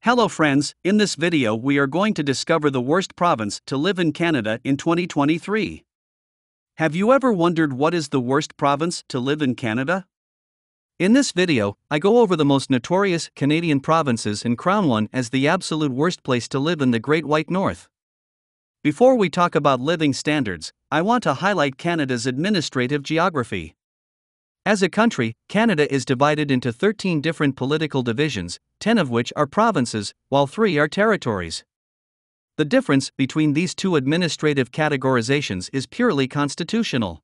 Hello friends, in this video we are going to discover the worst province to live in Canada in 2023. Have you ever wondered what is the worst province to live in Canada? In this video, I go over the most notorious Canadian provinces and crown one as the absolute worst place to live in the Great White North. Before we talk about living standards, I want to highlight Canada's administrative geography. As a country, Canada is divided into 13 different political divisions, 10 of which are provinces, while 3 are territories. The difference between these two administrative categorizations is purely constitutional.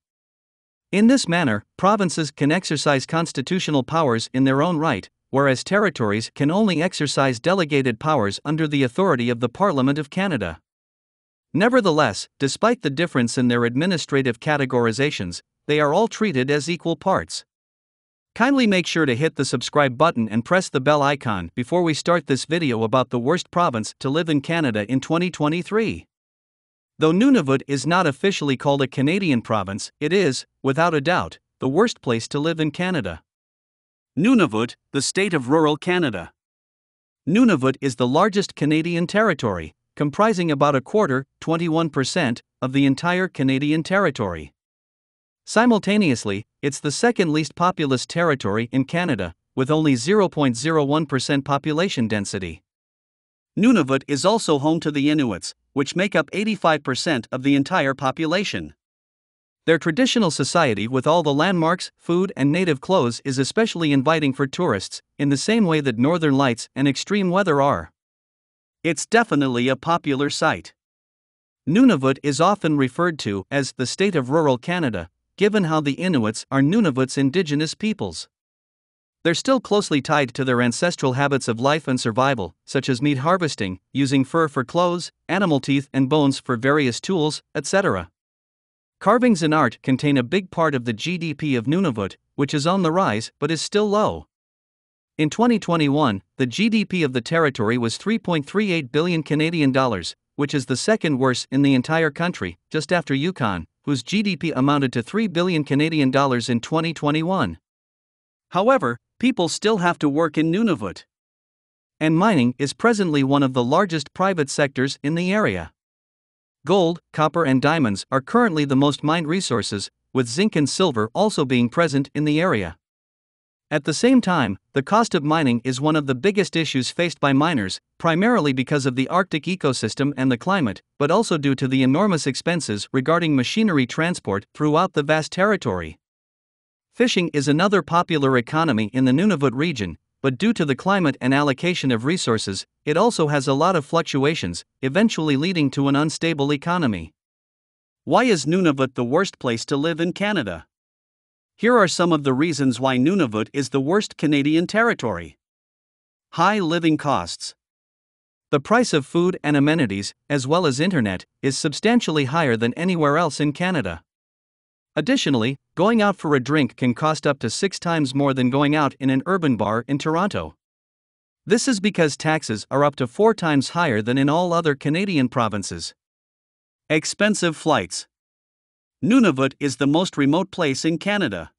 In this manner, provinces can exercise constitutional powers in their own right, whereas territories can only exercise delegated powers under the authority of the Parliament of Canada. Nevertheless, despite the difference in their administrative categorizations, they are all treated as equal parts. Kindly make sure to hit the subscribe button and press the bell icon before we start this video about the worst province to live in Canada in 2023. Though Nunavut is not officially called a Canadian province, it is, without a doubt, the worst place to live in Canada. Nunavut, the state of rural Canada. Nunavut is the largest Canadian territory, comprising about a quarter, 21%, of the entire Canadian territory. Simultaneously, it's the second least populous territory in Canada, with only 0.01% population density. Nunavut is also home to the Inuits, which make up 85% of the entire population. Their traditional society with all the landmarks, food and native clothes is especially inviting for tourists, in the same way that northern lights and extreme weather are. It's definitely a popular site. Nunavut is often referred to as the state of rural Canada, given how the Inuits are Nunavut's indigenous peoples. They're still closely tied to their ancestral habits of life and survival, such as meat harvesting, using fur for clothes, animal teeth and bones for various tools, etc. Carvings and art contain a big part of the GDP of Nunavut, which is on the rise but is still low. In 2021, the GDP of the territory was 3.38 billion Canadian dollars, which is the second worst in the entire country, just after Yukon, whose GDP amounted to 3 billion Canadian dollars in 2021. However, people still have to work in Nunavut. And mining is presently one of the largest private sectors in the area. Gold, copper and diamonds are currently the most mined resources, with zinc and silver also being present in the area. At the same time, the cost of mining is one of the biggest issues faced by miners, primarily because of the Arctic ecosystem and the climate, but also due to the enormous expenses regarding machinery transport throughout the vast territory. Fishing is another popular economy in the Nunavut region, but due to the climate and allocation of resources, it also has a lot of fluctuations, eventually leading to an unstable economy. Why is Nunavut the worst place to live in Canada? Here are some of the reasons why Nunavut is the worst Canadian territory. High living costs. The price of food and amenities, as well as internet, is substantially higher than anywhere else in Canada. Additionally, going out for a drink can cost up to 6 times more than going out in an urban bar in Toronto. This is because taxes are up to 4 times higher than in all other Canadian provinces. Expensive flights. Nunavut is the most remote place in Canada.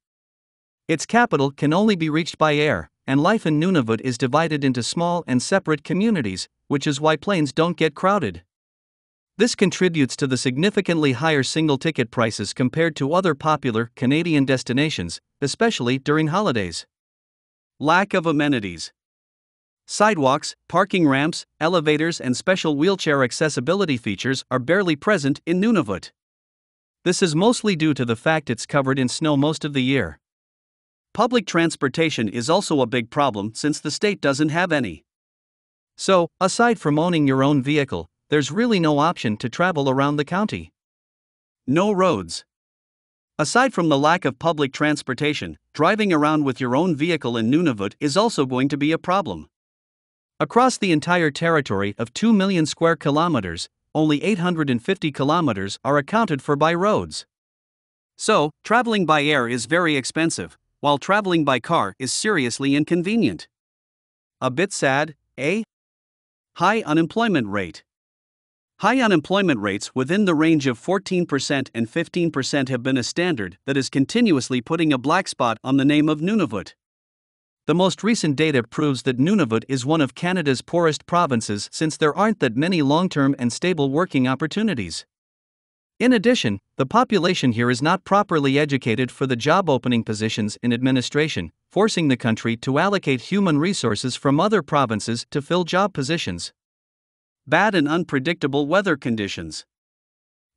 Its capital can only be reached by air, and life in Nunavut is divided into small and separate communities, which is why planes don't get crowded. This contributes to the significantly higher single-ticket prices compared to other popular Canadian destinations, especially during holidays. Lack of amenities. Sidewalks, parking ramps, elevators and special wheelchair accessibility features are barely present in Nunavut. This is mostly due to the fact it's covered in snow most of the year. Public transportation is also a big problem since the state doesn't have any. So, aside from owning your own vehicle, there's really no option to travel around the county. No roads. Aside from the lack of public transportation, driving around with your own vehicle in Nunavut is also going to be a problem. Across the entire territory of 2 million square kilometers, only 850 kilometers are accounted for by roads. So, traveling by air is very expensive, while traveling by car is seriously inconvenient. A bit sad, eh? High unemployment rate. High unemployment rates within the range of 14% and 15% have been a standard that is continuously putting a black spot on the name of Nunavut. The most recent data proves that Nunavut is one of Canada's poorest provinces since there aren't that many long-term and stable working opportunities. In addition, the population here is not properly educated for the job opening positions in administration, forcing the country to allocate human resources from other provinces to fill job positions. Bad and unpredictable weather conditions.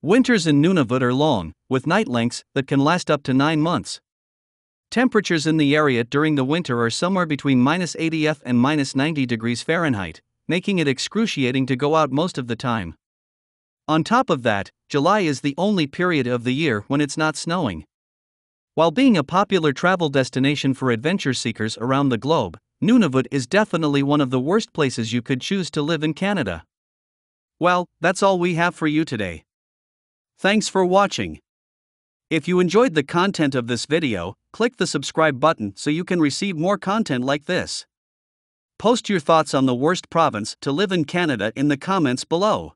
Winters in Nunavut are long, with night lengths that can last up to 9 months. Temperatures in the area during the winter are somewhere between -80 and -90 degrees Fahrenheit, making it excruciating to go out most of the time. On top of that, July is the only period of the year when it's not snowing. While being a popular travel destination for adventure seekers around the globe, Nunavut is definitely one of the worst places you could choose to live in Canada. Well, that's all we have for you today. Thanks for watching. If you enjoyed the content of this video, click the subscribe button so you can receive more content like this. Post your thoughts on the worst province to live in Canada in the comments below.